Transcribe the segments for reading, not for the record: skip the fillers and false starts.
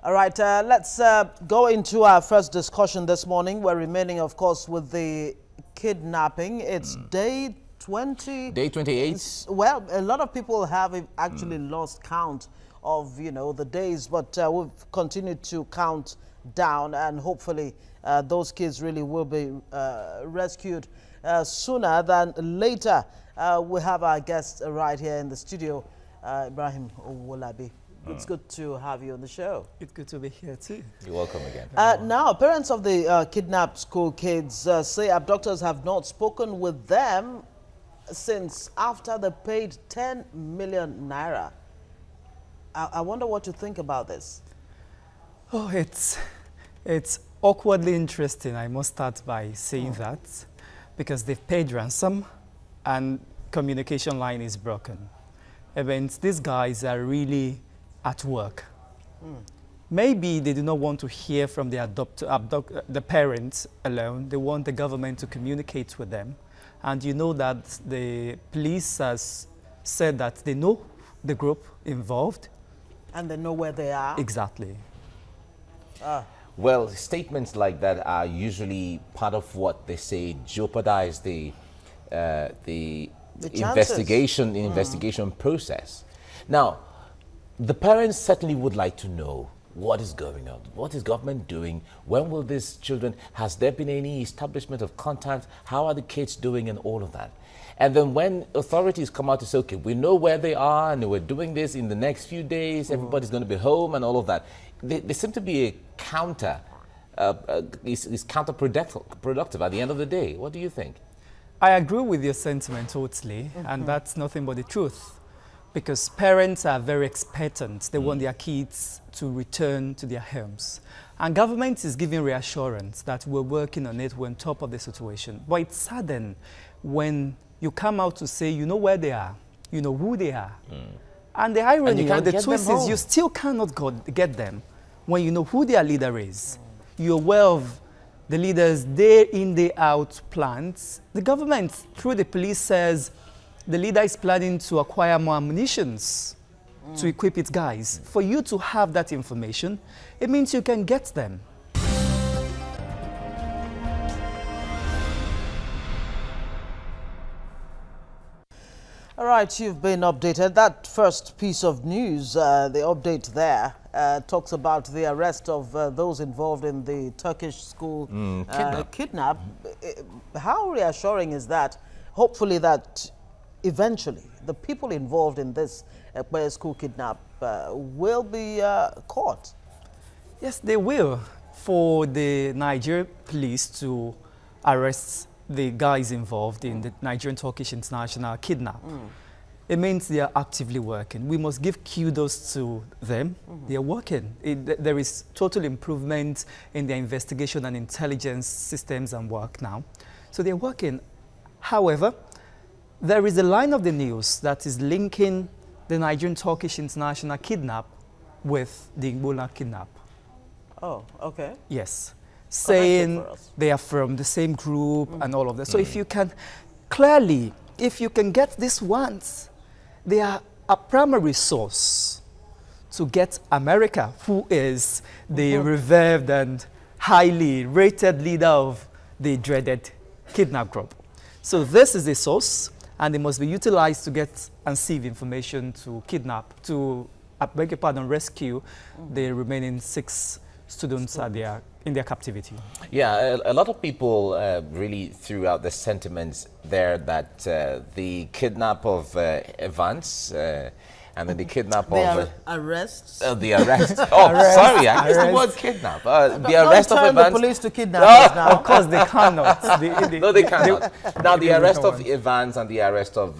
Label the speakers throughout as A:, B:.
A: All right, let's go into our first discussion this morning. We're remaining, of course, with the kidnapping. It's day 20.
B: Day 28.
A: Well, a lot of people have actually lost count of, the days, but we've continued to count down, and hopefully those kids really will be rescued sooner than later. We have our guest right here in the studio, Ibrahim Owolabi. It's good to have you on the show.
C: It's good to be here too.
B: You're welcome again.
A: Now, parents of the kidnapped school kids say abductors have not spoken with them since after they paid 10 million naira. I wonder what you think about this.
C: Oh, it's awkwardly interesting. I must start by saying that, because they've paid ransom and communication line is broken. It means these guys are really at work. Maybe they do not want to hear from the parents alone. They want the government to communicate with them. And you know that the police has said that they know the group involved.
A: And they know where they are?
C: Exactly.
B: Well, statements like that are usually part of what they say jeopardize the investigation process. Now, the parents certainly would like to know what is going on. What is government doing? When will these children, has there been any establishment of contact? How are the kids doing and all of that? And then when authorities come out to say, okay, we know where they are and we're doing this in the next few days, everybody's going to be home and all of that. They seem to be a counter, is counterproductive at the end of the day. What do you think?
C: I agree with your sentiment totally, and that's nothing but the truth. Because parents are very expectant. They want their kids to return to their homes. And government is giving reassurance that we're working on it, we're on top of the situation. But it's sudden when you come out to say, you know where they are, you know who they are. And the irony or the twist is you still cannot get them when you know who their leader is. You're aware of the leaders' day in, day out plans. The government, through the police, says the leader is planning to acquire more ammunitions to equip its guys. For you to have that information, it means you can get them.
A: All right, you've been updated. That first piece of news, the update there, talks about the arrest of those involved in the Turkish school kidnap. How reassuring is that? Hopefully that eventually the people involved in this school kidnap will be caught.
C: Yes, they will. For the Nigerian police to arrest the guys involved in the Nigerian Turkish international kidnap, it means they are actively working. We must give kudos to them. They are working. There is total improvement in their investigation and intelligence systems and work now. So they're working. However, there is a line of the news that is linking the Nigerian Turkish international kidnap with the Ebola kidnap.
A: Oh, okay.
C: Yes. Saying they are from the same group and all of that. So if you can, clearly, if you can get these ones, they are a primary source to get America, who is the revered and highly rated leader of the dreaded kidnap group. So this is a source, and it must be utilized to get and sieve information to kidnap, to, beg your pardon, rescue the remaining 6 students in their captivity.
B: Yeah, a lot of people really threw out the sentiments there that the kidnap of Evans and then the kidnap of...
A: arrests?
B: The arrest. Oh, sorry, I used the word kidnap. The arrest of Evans...
A: the police to kidnap us now.
C: Of course, they cannot.
B: No, they cannot. Now, the arrest of Evans and the arrest of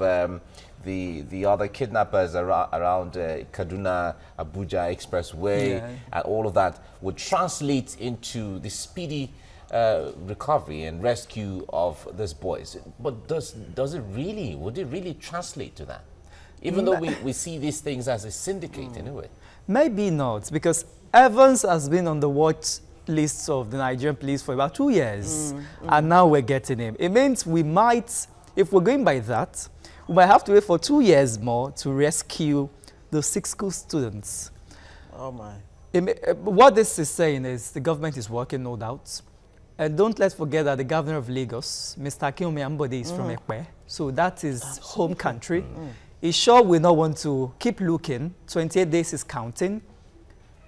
B: the other kidnappers around Kaduna, Abuja Expressway, and all of that would translate into the speedy recovery and rescue of these boys. But would it really translate to that? Even though we see these things as a syndicate anyway.
C: Maybe not, because Evans has been on the watch lists of the Nigerian police for about 2 years, and now we're getting him. It means we might, if we're going by that, we might have to wait for 2 years more to rescue those 6 school students.
A: Oh my.
C: What this is saying is the government is working, no doubt. And don't let's forget that the governor of Lagos, Mr. Akinwumi Ambode, is from Ekpe. So that is home country. He sure will not want to keep looking. 28 days is counting.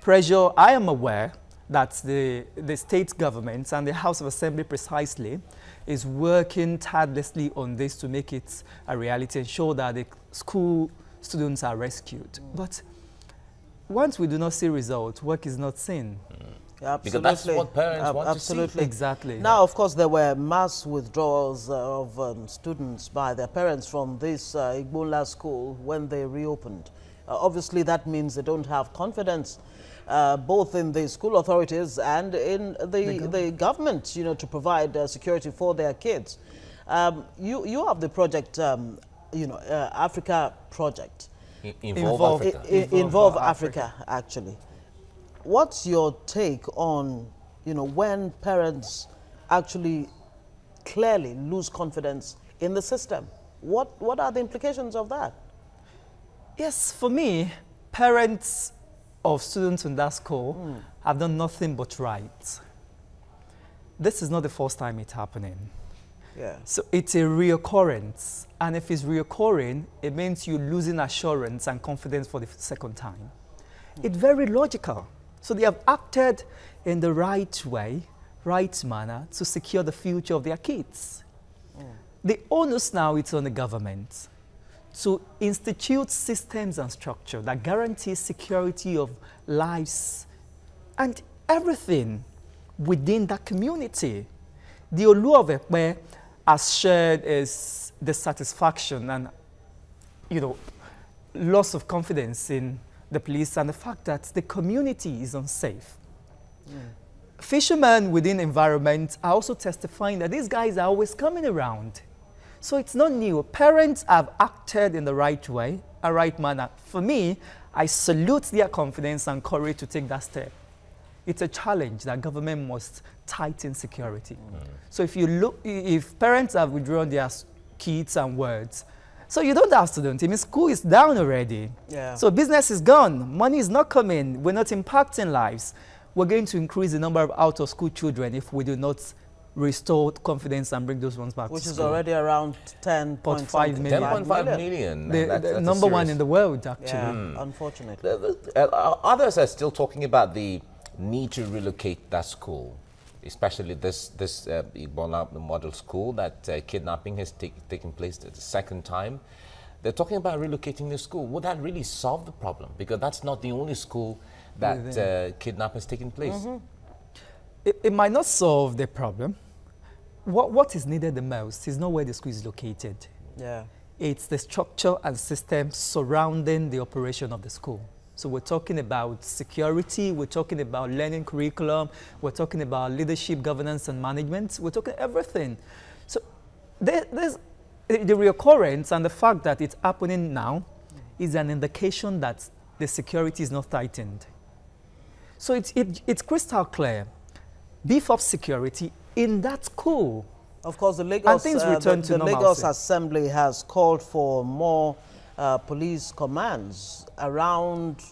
C: Pressure, I am aware that the state government and the House of Assembly precisely is working tirelessly on this to make it a reality, ensure that the school students are rescued. But once we do not see results, work is not seen.
A: Yeah,
B: because that's what parents want
A: absolutely.
B: to see.
C: Exactly.
A: Now, of course, there were mass withdrawals of students by their parents from this Igbola school when they reopened. Obviously, that means they don't have confidence both in the school authorities and in the government, you know, to provide security for their kids. You have the project, you know, Africa project. Involve Africa, actually. What's your take on, you know, when parents actually clearly lose confidence in the system? What are the implications of that?
C: Yes, for me, parents of students in that school have done nothing but right. This is not the first time it's happening.
A: Yeah.
C: So it's a reoccurrence. And if it's reoccurring, it means you're losing assurance and confidence for the second time. It's very logical. So they have acted in the right way, right manner to secure the future of their kids. The onus now is on the government to institute systems and structure that guarantee security of lives and everything within that community. The Olu of Ekpe has shared is dissatisfaction and, you know, loss of confidence in the police and the fact that the community is unsafe. Fishermen within environment are also testifying that these guys are always coming around. So it's not new. Parents have acted in the right way, a right manner. For me, I salute their confidence and courage to take that step. It's a challenge that government must tighten security. So if you look, if parents have withdrawn their kids and words, so you don't have students. I mean, school is down already.
A: Yeah.
C: So business is gone. Money is not coming. We're not impacting lives. We're going to increase the number of out-of-school children if we do not restore confidence and bring those ones back
A: Which
C: to
A: is
C: school.
A: already around 10.5 million.
B: 10.5 million.
C: The number one in the world, actually.
A: Yeah, unfortunately.
B: Others are still talking about the need to relocate that school, especially this Igbola model school that kidnapping has taken place the second time. They're talking about relocating the school. Would that really solve the problem? Because that's not the only school that kidnap has taken place.
C: It might not solve the problem. What is needed the most is not where the school is located.
A: Yeah.
C: It's the structure and system surrounding the operation of the school. So we're talking about security, we're talking about learning curriculum, we're talking about leadership, governance, and management. We're talking everything. So there's the reoccurrence and the fact that it's happening now is an indication that the security is not tightened. So it's crystal clear. Beef up security in that school.
A: Of course, the Lagos,
C: the
A: Lagos Assembly has called for more police commands around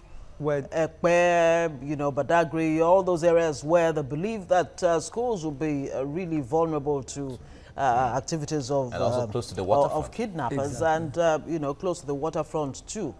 A: Ekpe, you know, Badagry, all those areas where they believe that schools will be really vulnerable to activities of
B: and also close to the waterfront.
A: Of kidnappers, and you know, close to the waterfront too.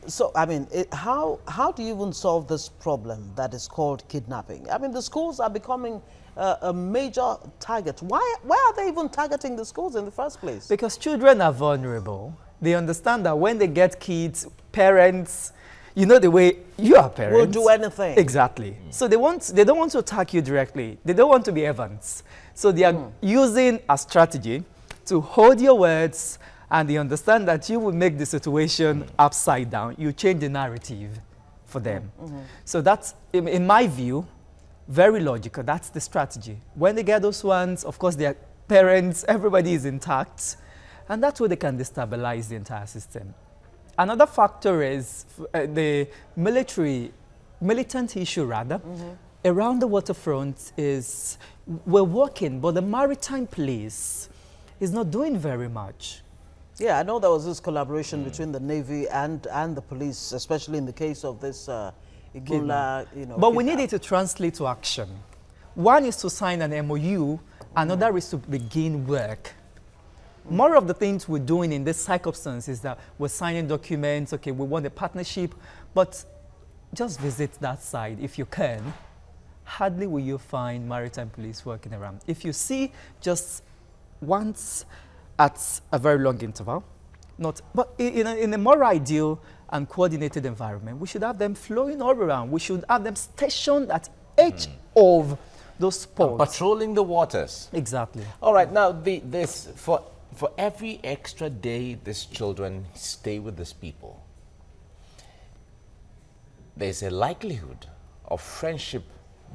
A: So, I mean, how do you even solve this problem that is called kidnapping? I mean, the schools are becoming a major target. Why are they even targeting the schools in the first place?
C: Because children are vulnerable. They understand that when they get kids, parents, you know the way you are parents.
A: Will do anything.
C: Exactly. So they don't want to attack you directly. They don't want to be Evans. So they are using a strategy to hold your words, and they understand that you will make the situation upside down. You change the narrative for them. So that's, in my view, very logical. That's the strategy. When they get those ones, of course, their parents, everybody is intact. And that's where they can destabilize the entire system. Another factor is the militant issue, rather. Around the waterfront is, we're working, but the maritime police is not doing very much.
A: Yeah, I know there was this collaboration between the Navy and the police, especially in the case of this Ebola, you know.
C: But we need it to translate to action. One is to sign an MOU, another is to begin work. More of the things we're doing in this circumstance is that we're signing documents, okay, we want a partnership, but just visit that side if you can. Hardly will you find maritime police working around. If you see just once at a very long interval, but in a more ideal and coordinated environment, we should have them flowing all around. We should have them stationed at each of those spots.
B: Patrolling the waters.
C: Exactly.
B: All right, now for every extra day these children stay with these people, there's a likelihood of friendship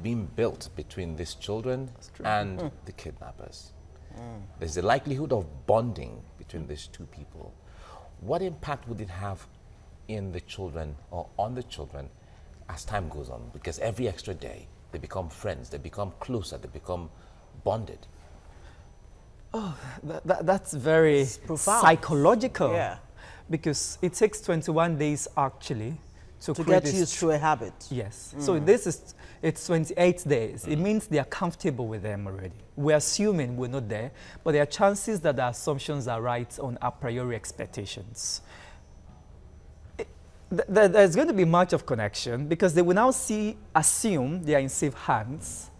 B: being built between these children and the kidnappers. There's a likelihood of bonding between these two people. What impact would it have in the children or on the children as time goes on? Because every extra day, they become friends, they become closer, they become bonded.
C: Oh, that's very psychological.
A: Yeah.
C: Because it takes 21 days actually to
A: get used to a habit.
C: Yes. So it's 28 days. It means they are comfortable with them already. We're assuming we're not there, but there are chances that the assumptions are right on a priori expectations. There's going to be much of connection because they will now assume they are in safe hands.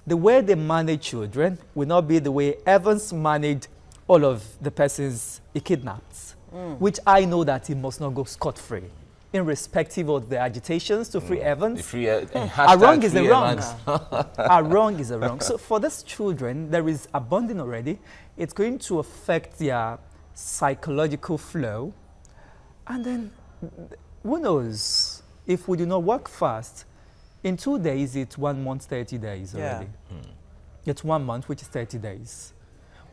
C: The way they manage children will not be the way Evans managed all of the persons he kidnapped, which I know that he must not go scot-free, irrespective of the agitations to free Evans. A wrong is a wrong. A wrong is a wrong. So for these children, there is a bonding already. It's going to affect their psychological flow. And then, who knows, if we do not work fast, in 2 days, it's 1 month, 30 days already. It's 1 month, which is 30 days.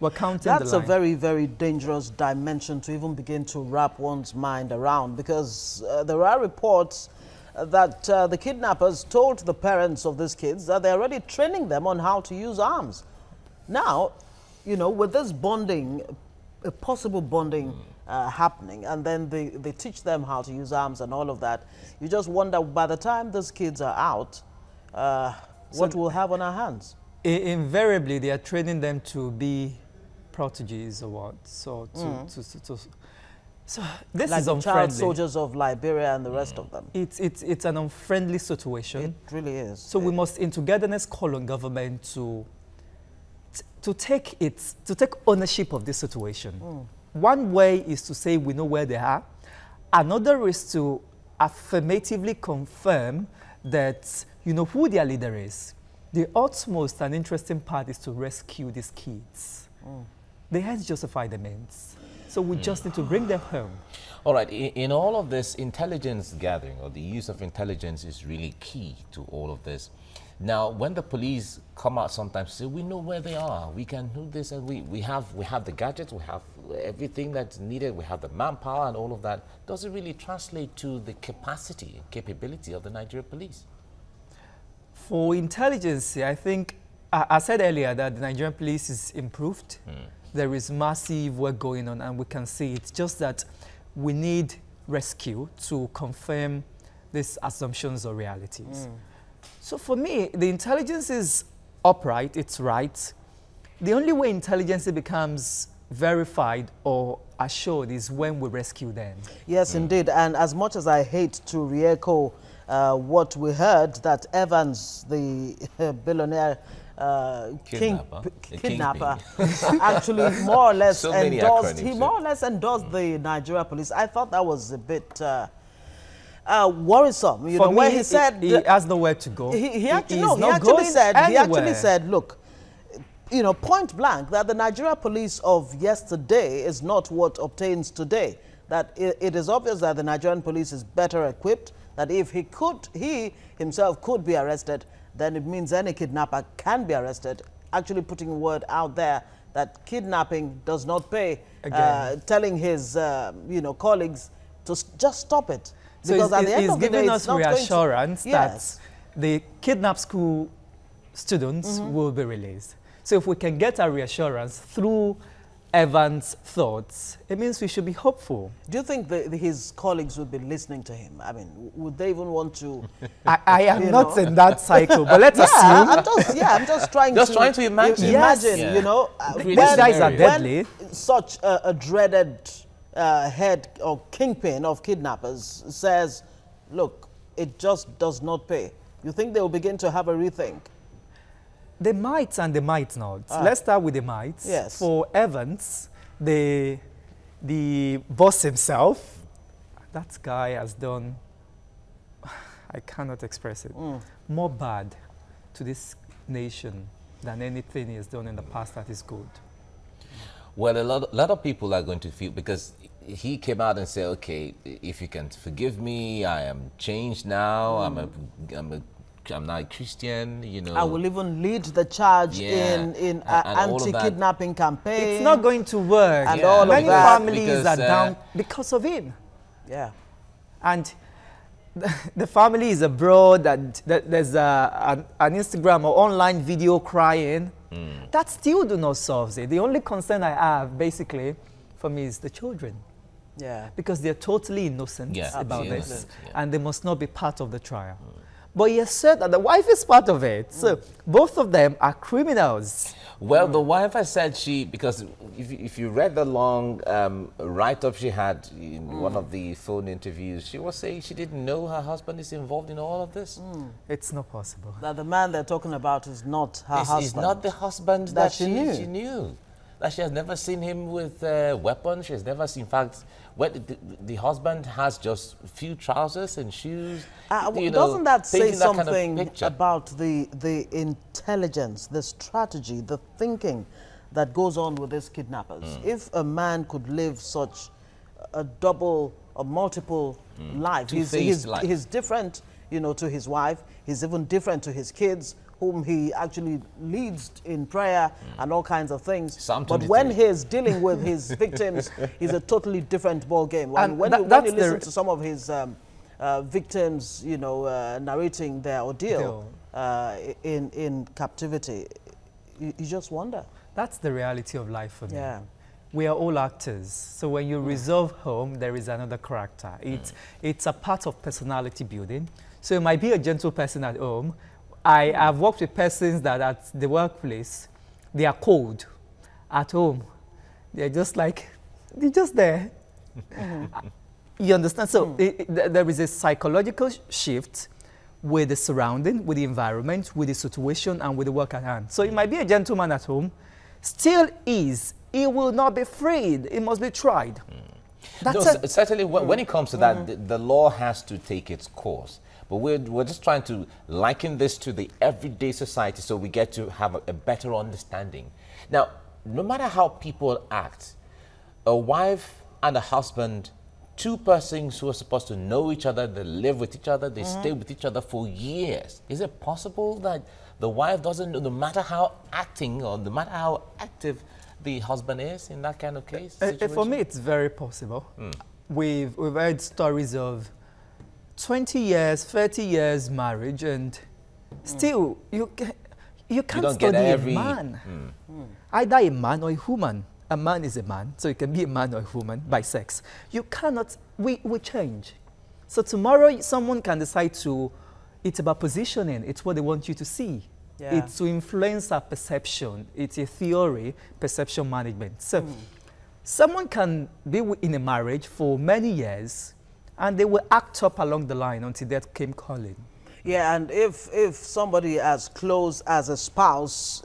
C: We're counting
A: That's
C: the line.
A: a very, very dangerous dimension to even begin to wrap one's mind around, because there are reports that the kidnappers told the parents of these kids that they're already training them on how to use arms. Now, you know, with this bonding, a possible bonding happening, and then they teach them how to use arms and all of that, you just wonder by the time these kids are out, what we'll have on our hands.
C: Invariably, they are training them to be proteges or what. So, so this
A: like
C: is
A: the
C: unfriendly.
A: child soldiers of Liberia and the rest of them.
C: It's an unfriendly situation.
A: It really is.
C: So we must, in togetherness, call on government to take ownership of this situation. One way is to say we know where they are. Another is to affirmatively confirm that you know who their leader is. The utmost and interesting part is to rescue these kids. The ends justify the means. So we just need to bring them home.
B: All right, in all of this, intelligence gathering or the use of intelligence is really key to all of this. Now, when the police come out sometimes say, we know where they are, we can do this, and we have the gadgets, we have everything that's needed, we have the manpower and all of that. Does it really translate to the capacity and capability of the Nigerian police?
C: For intelligence, I think, I said earlier that the Nigerian police is improved. There is massive work going on, and we can see it. Just that we need rescue to confirm these assumptions or realities. So for me, the intelligence is upright, it's right. The only way intelligence becomes verified or assured is when we rescue them.
A: Yes, indeed. And as much as I hate to re-echo what we heard, that Evans, the billionaire kidnapper, actually more or less endorsed the Nigeria police. I thought that was a bit worrisome. You know,
C: me,
A: where he said
C: he has nowhere to go.
A: He actually said, look, you know, point blank, that the Nigeria police of yesterday is not what obtains today. That it is obvious that the Nigerian police is better equipped, that if he himself could be arrested, then it means any kidnapper can be arrested. Actually putting a word out there that kidnapping does not pay, telling his colleagues to just stop it.
C: So
A: because at the end
C: he's
A: of the
C: giving
A: day,
C: us reassurance that the kidnapped school students will be released. So if we can get a reassurance through Evans' thoughts, it means we should be hopeful.
A: Do you think his colleagues would be listening to him? I mean, would they even want to?
C: I am not in that cycle, but let's assume.
A: I'm just trying
B: to imagine.
A: Imagine,
C: Yes.
A: you know,
C: These guys are deadly.
A: when such a dreaded head or kingpin of kidnappers says, look, it just does not pay. You think they will begin to have a rethink?
C: They might and they might not. Let's start with the might.
A: Yes.
C: For Evans, the boss himself, that guy has done, I cannot express it, more bad to this nation than anything he has done in the past that is good.
B: Well, a lot of people are going to feel, because he came out and said, okay, if you can forgive me, I am changed now, I'm now a Christian, you know.
A: I will even lead the charge in anti-kidnapping campaign.
C: It's not going to work.
A: And all of
C: Many
A: that.
C: families are down because of him.
A: Yeah.
C: And the family is abroad, and there's an Instagram or online video crying. That still do not solve it. The only concern I have, basically, for me is the children.
A: Yeah.
C: Because they're totally innocent about this.
B: Innocent,
C: And they must not be part of the trial. But he has said that the wife is part of it. So both of them are criminals.
B: Well, the wife has said because if you read the long write-up she had in one of the phone interviews, she was saying she didn't know her husband is involved in all of this.
C: It's not possible.
A: That the man they're talking about is not her husband.
B: It's not the husband
A: that
B: she knew. That she has never seen him with weapons. She has never seen, in fact, the husband has just a few trousers and shoes.
A: Doesn't that say something
B: kind of
A: about the intelligence, the strategy, the thinking that goes on with these kidnappers? If a man could live such a double or multiple life, he's different, you know, to his wife. He's even different to his kids, whom he actually leads in prayer and all kinds of things. But when he's dealing with his victims, it's a totally different ball game. When you listen to some of his victims, you know, narrating their ordeal in captivity, you just wonder.
C: That's the reality of life for me.
A: Yeah.
C: We are all actors. So when you resolve home, there is another character. It's a part of personality building. So you might be a gentle person at home. I have worked with persons that at the workplace, they are cold. At home, they're just like, they're just there. You understand? So there is a psychological shift with the surrounding, with the environment, with the situation, and with the work at hand. So it might be a gentleman at home, still is, he will not be freed, it must be tried.
B: Certainly when it comes to that, the law has to take its course. But we're just trying to liken this to the everyday society so we get to have a better understanding. Now, no matter how people act, a wife and a husband, two persons who are supposed to know each other, they live with each other, they stay with each other for years. Is it possible that the wife doesn't know, no matter how acting or no matter how active the husband is in that kind of case?
C: For me, it's very possible. We've heard stories of 20 years, 30 years marriage, and still you can't study a man. Either a man or a woman. A man is a man, so it can be a man or a woman by sex. You cannot, we change. So tomorrow someone can decide it's about positioning, it's what they want you to see. Yeah. It's to influence our perception. It's a theory, perception management. So someone can be in a marriage for many years, and they will act up along the line until death came calling.
A: Yeah, and if somebody as close as a spouse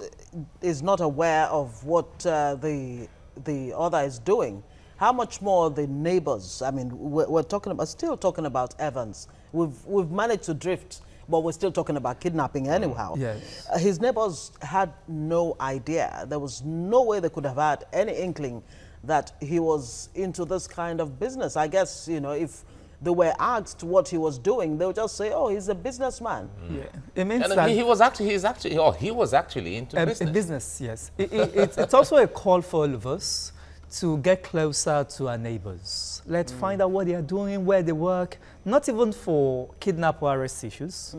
A: is not aware of what the other is doing, how much more the neighbors? I mean, we're still talking about Evans. We've managed to drift, but we're still talking about kidnapping anyhow.
C: Yes.
A: His neighbors had no idea. There was no way they could have had any inkling that he was into this kind of business. I guess, you know, if they were asked what he was doing, they would just say, "Oh, he's a businessman."
C: Yeah, it means
B: and
C: that
B: he was actually into business.
C: Business, yes. It's also a call for all of us to get closer to our neighbors. Let's find out what they are doing, where they work. Not even for kidnap or arrest issues,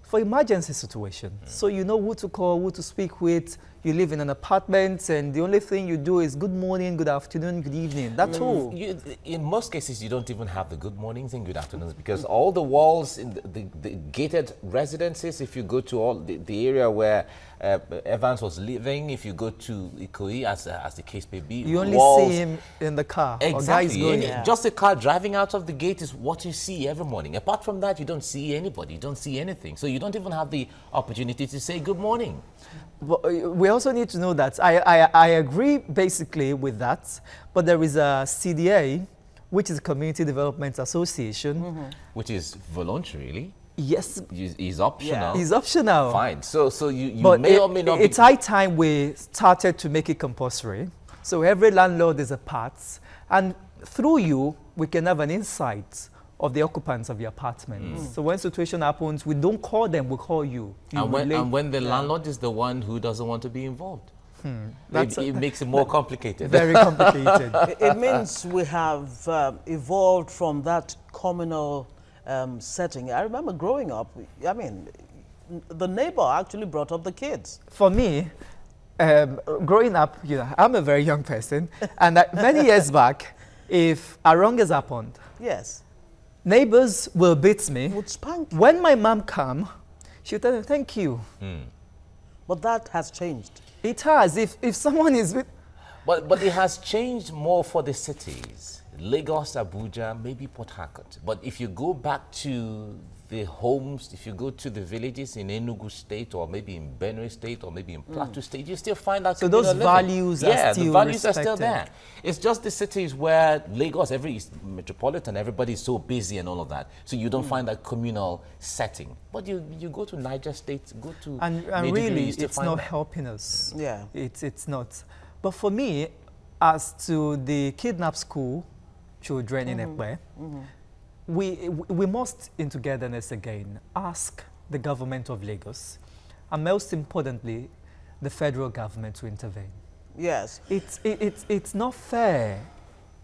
C: for emergency situations. So you know who to call, who to speak with. You live in an apartment, and the only thing you do is good morning, good afternoon, good evening. That's all.
B: In most cases, you don't even have the good mornings and good afternoons, because all the walls in the gated residences, if you go to all the area where Evans was living, if you go to Ikoyi, as the case may be,
C: you only
B: walls,
C: see him in the car.
B: exactly.
C: Or guys going.
B: Just a car driving out of the gate is what you see every morning. Apart from that, you don't see anybody, you don't see anything. So you don't even have the opportunity to say good morning.
C: But we also need to know that I agree basically with that, but there is a CDA, which is Community Development Association,
B: which is voluntarily.
C: Yes,
B: is optional.
C: Yeah. It's optional.
B: Fine. So you
C: but
B: may or may not.
C: It's high time we started to make it compulsory. So every landlord is a part, and through you, we can have an insight of the occupants of the apartments. So when situation happens, we don't call them, we call you.
B: And when the landlord is the one who doesn't want to be involved. It makes it more complicated.
C: Very complicated.
A: It means we have evolved from that communal setting. I remember growing up, I mean, the neighbor actually brought up the kids.
C: For me, growing up, you know, I'm a very young person, and many years back, if a wrong has happened,
A: yes,
C: neighbors will beat me.
A: Would spank you.
C: When my mom come, she'll tell me, thank you.
A: But that has changed.
C: It has. If someone is with...
B: But it has changed more for the cities. Lagos, Abuja, maybe Port Harcourt. But if you go back to the homes, if you go to the villages in Enugu State, or maybe in Benue State, or maybe in Plateau State, you still find that.
C: So those values are still
B: the values
C: respected.
B: are still there. It's just the cities where Lagos, every metropolitan, everybody is so busy and all of that. So you don't find that communal setting. But you go to Niger State, go to
C: and really, it's not helping us.
A: Yeah,
C: it's not. But for me, as to the kidnap school children in Ekpe, we must, in togetherness again, ask the government of Lagos, and most importantly, the federal government to intervene.
A: yes.
C: It's not fair.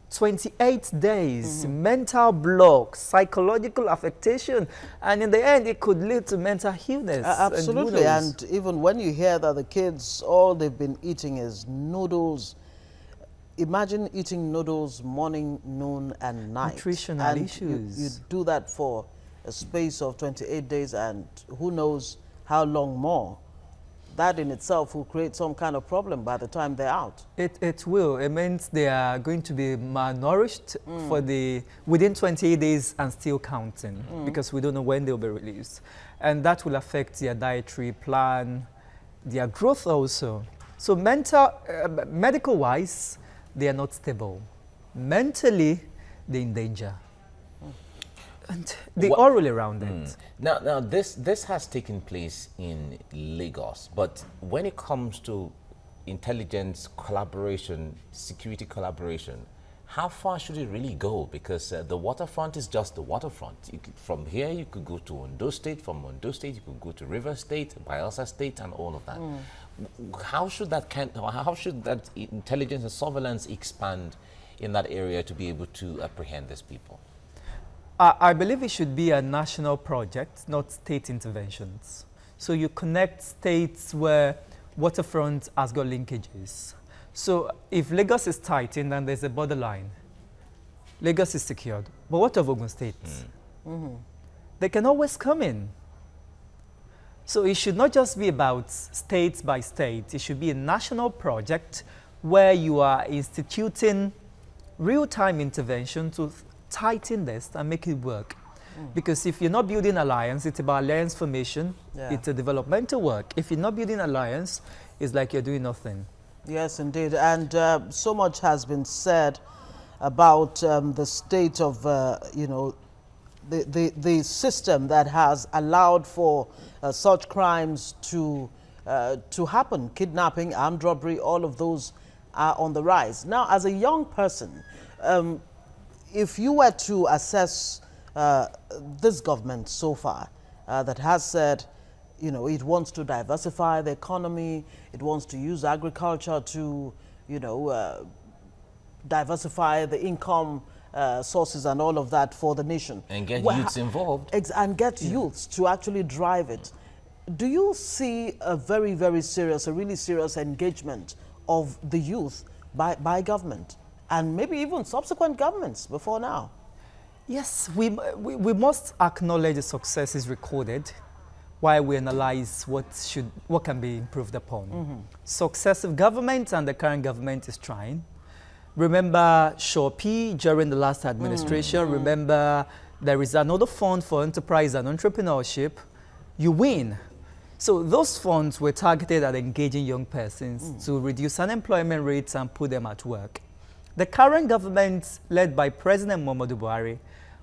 C: 28 days, mental block, psychological affectation, and in the end, it could lead to mental illness.
A: Absolutely, and even when you hear that the kids, all they've been eating is noodles. Imagine eating noodles morning, noon, and night.
C: Nutritional issues.
A: You do that for a space of 28 days, and who knows how long more. That in itself will create some kind of problem by the time they're out.
C: It will. It means they are going to be malnourished for within 28 days and still counting, because we don't know when they'll be released. And that will affect their dietary plan, their growth also. So medical-wise, they are not stable. Mentally, they're in danger. And they're all around it.
B: Now this has taken place in Lagos, but when it comes to intelligence collaboration, security collaboration, how far should it really go? Because the waterfront is just the waterfront. From here, you could go to Ondo State. From Ondo State, you could go to River State, Bayelsa State, and all of that. How should that intelligence and surveillance expand in that area to be able to apprehend these people?
C: I believe it should be a national project, not state interventions. So you connect states where waterfront has got linkages. So if Lagos is tightened and there's a borderline, Lagos is secured. But what of Ogun State? They can always come in. So it should not just be about state by state. It should be a national project where you are instituting real-time intervention to tighten this and make it work. Because if you're not building alliance, it's about alliance formation. It's a developmental work. If you're not building alliance, it's like you're doing nothing.
A: Yes, indeed. And so much has been said about the state of, you know, the system that has allowed for such crimes to happen. Kidnapping, armed robbery, all of those are on the rise. Now, as a young person, if you were to assess this government so far that has said, you know, it wants to diversify the economy, it wants to use agriculture to, you know, diversify the income sources and all of that for the nation.
B: And get youths involved.
A: And get youths to actually drive it. do you see a very, very serious, a really serious engagement of the youth by government and maybe even subsequent governments before now?
C: Yes, we must acknowledge the successes recorded while we analyze what can be improved upon. Successive governments and the current government is trying. Remember Shopee during the last administration. Remember there is another fund for enterprise and entrepreneurship. You win. So those funds were targeted at engaging young persons to reduce unemployment rates and put them at work. The current government, led by President Muhammadu Buhari,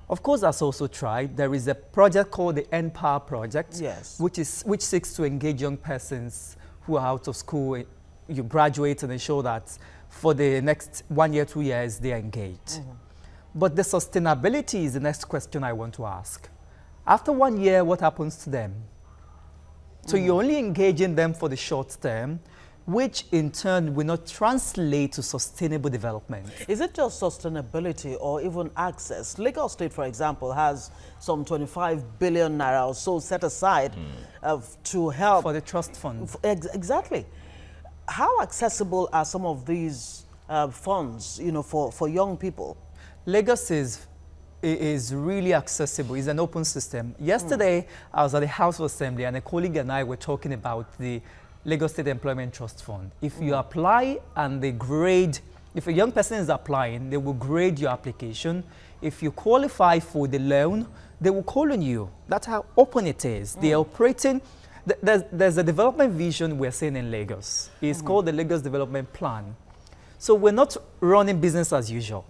C: of course, has also tried. There is a project called the Empower Project,
A: yes,
C: which seeks to engage young persons who are out of school. You graduate and ensure that for the next 1 year, 2 years, they are engaged. But the sustainability is the next question I want to ask. After 1 year, what happens to them? So you're only engaging them for the short term, which in turn will not translate to sustainable development.
A: Is it just sustainability or even access? Lagos State, for example, has some 25 billion naira or so set aside to help.
C: For the trust fund.
A: Exactly. How accessible are some of these funds, you know, for young people?
C: Lagos is really accessible. It's an open system. Yesterday, I was at the House of Assembly and a colleague and I were talking about the Lagos State Employment Trust Fund. If you apply and they grade, if a young person is applying, they will grade your application. If you qualify for the loan, they will call on you. That's how open it is. They are operating. There's a development vision we're seeing in Lagos. It's called the Lagos Development Plan. So we're not running business as usual.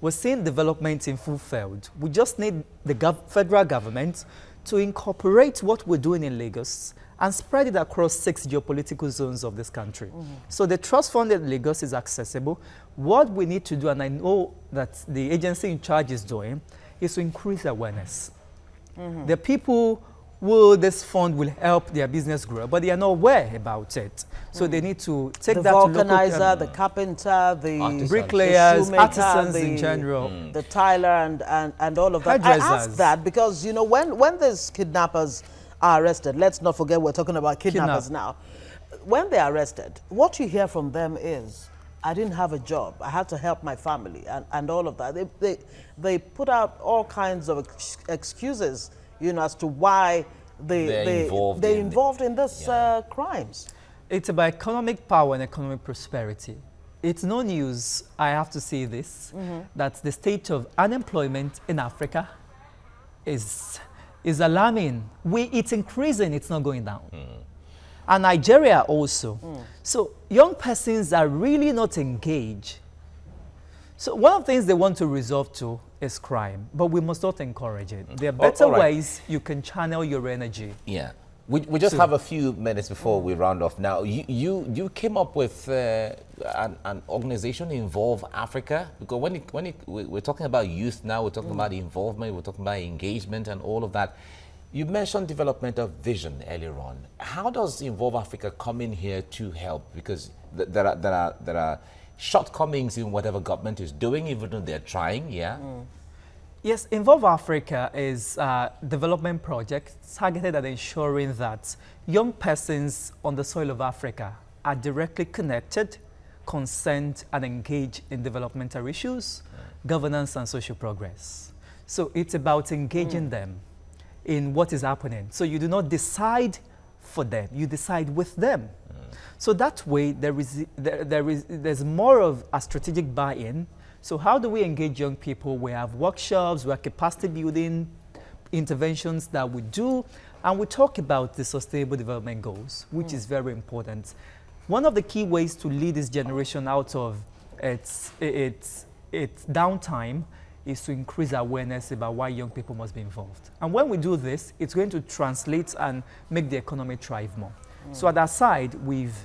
C: We're seeing development in full field. We just need the federal government to incorporate what we're doing in Lagos and spread it across 6 geopolitical zones of this country. So the trust fund in Lagos is accessible. What we need to do, and I know that the agency in charge is doing, is to increase awareness. The people who this fund will help their business grow, but they are not aware about it. So they need to take that to local...
A: The vulcanizer, the carpenter, the
C: bricklayers,
A: the
C: artisans in general.
A: The tiler and all of that. I ask that because, you know, when these kidnappers are arrested, let's not forget we're talking about kidnappers now. When they're arrested, what you hear from them is, I didn't have a job, I had to help my family and all of that. They put out all kinds of excuses, you know, as to why they're involved in this crimes.
C: It's about economic power and economic prosperity. It's no news, I have to say this, that the state of unemployment in Africa is alarming. It's increasing, it's not going down. And Nigeria also. So young persons are really not engaged. So one of the things they want to resolve to is crime, but we must not encourage it. There are better ways you can channel your energy.
B: Yeah. We just have a few minutes before we round off. Now, you came up with an organization, Involve Africa, because we're talking about youth now, we're talking about involvement, we're talking about engagement and all of that. You mentioned development of vision earlier on. How does Involve Africa come in here to help? Because there are shortcomings in whatever government is doing, even though they're trying,
C: Yes, Involve Africa is a development project targeted at ensuring that young persons on the soil of Africa are directly connected, concerned, and engaged in developmental issues, governance, and social progress. So it's about engaging them in what is happening. So you do not decide for them, you decide with them. So that way, there's more of a strategic buy-in. So how do we engage young people? We have workshops, we have capacity building interventions that we do, and we talk about the Sustainable Development Goals, which is very important. One of the key ways to lead this generation out of its downtime is to increase awareness about why young people must be involved. And when we do this, it's going to translate and make the economy thrive more. So at our side, we've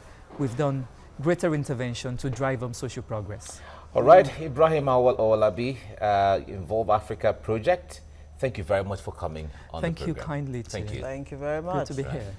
C: done greater intervention to drive social progress.
B: All right, Ibrahim Awal Owolabi, Involve Africa Project. Thank you very much for coming on the program.
C: Thank you kindly.
B: Thank you.
A: Thank you very much.
C: Good to be here.